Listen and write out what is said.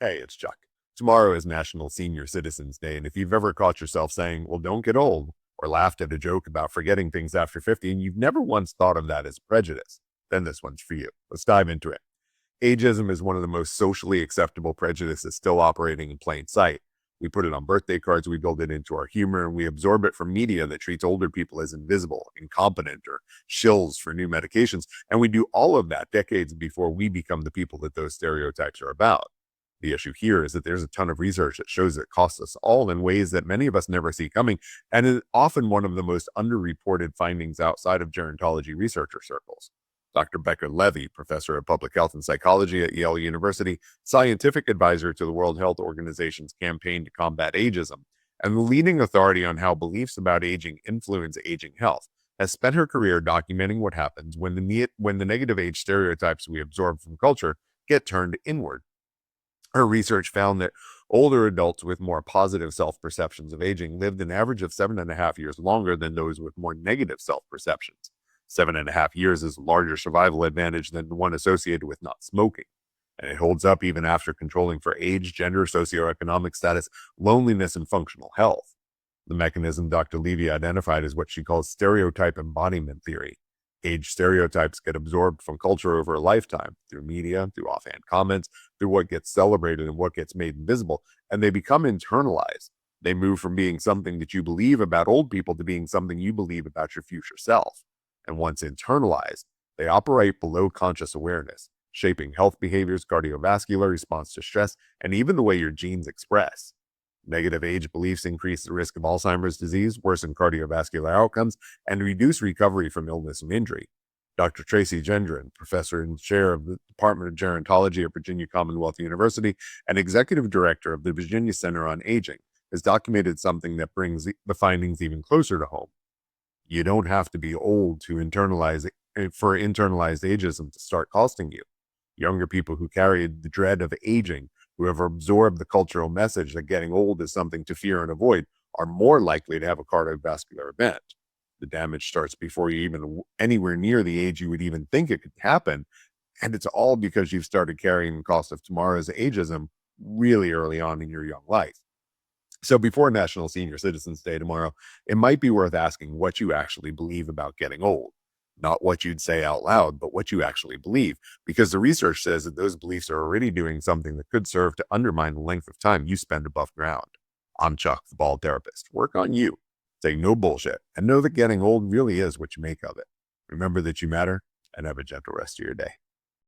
Hey, it's Chuck. Tomorrow is National Senior Citizens Day, and if you've ever caught yourself saying, well, don't get old, or laughed at a joke about forgetting things after 50, and you've never once thought of that as prejudice, then this one's for you. Let's dive into it. Ageism is one of the most socially acceptable prejudices still operating in plain sight. We put it on birthday cards, we build it into our humor, and we absorb it from media that treats older people as invisible, incompetent, or shills for new medications. And we do all of that decades before we become the people that those stereotypes are about. The issue here is that there's a ton of research that shows it costs us all in ways that many of us never see coming, and is often one of the most underreported findings outside of gerontology researcher circles. Dr. Becca Levy, professor of public health and psychology at Yale University, scientific advisor to the World Health Organization's campaign to combat ageism, and the leading authority on how beliefs about aging influence aging health, has spent her career documenting what happens when the negative age stereotypes we absorb from culture get turned inward. Her research found that older adults with more positive self-perceptions of aging lived an average of 7.5 years longer than those with more negative self-perceptions. 7.5 years is a larger survival advantage than the one associated with not smoking. And it holds up even after controlling for age, gender, socioeconomic status, loneliness, and functional health. The mechanism Dr. Levy identified is what she calls stereotype embodiment theory. Age stereotypes get absorbed from culture over a lifetime, through media, through offhand comments, through what gets celebrated and what gets made invisible, and they become internalized. They move from being something that you believe about old people to being something you believe about your future self. And once internalized, they operate below conscious awareness, shaping health behaviors, cardiovascular response to stress, and even the way your genes express. Negative age beliefs increase the risk of Alzheimer's disease, worsen cardiovascular outcomes, and reduce recovery from illness and injury. Dr. Tracey Gendron, professor and chair of the Department of Gerontology at Virginia Commonwealth University and executive director of the Virginia Center on Aging, has documented something that brings the findings even closer to home. You don't have to be old to internalized ageism to start costing you. Younger people who carry the dread of aging, who have absorbed the cultural message that getting old is something to fear and avoid, are more likely to have a cardiovascular event. The damage starts before you even anywhere near the age you would even think it could happen. And it's all because you've started carrying the cost of tomorrow's ageism really early on in your young life. So before National Senior Citizens Day tomorrow, it might be worth asking what you actually believe about getting old. Not what you'd say out loud, but what you actually believe, because the research says that those beliefs are already doing something that could serve to undermine the length of time you spend above ground. I'm Chuck, the Bald Therapist. Work on you. Say no bullshit, and know that getting old really is what you make of it. Remember that you matter, and have a gentle rest of your day.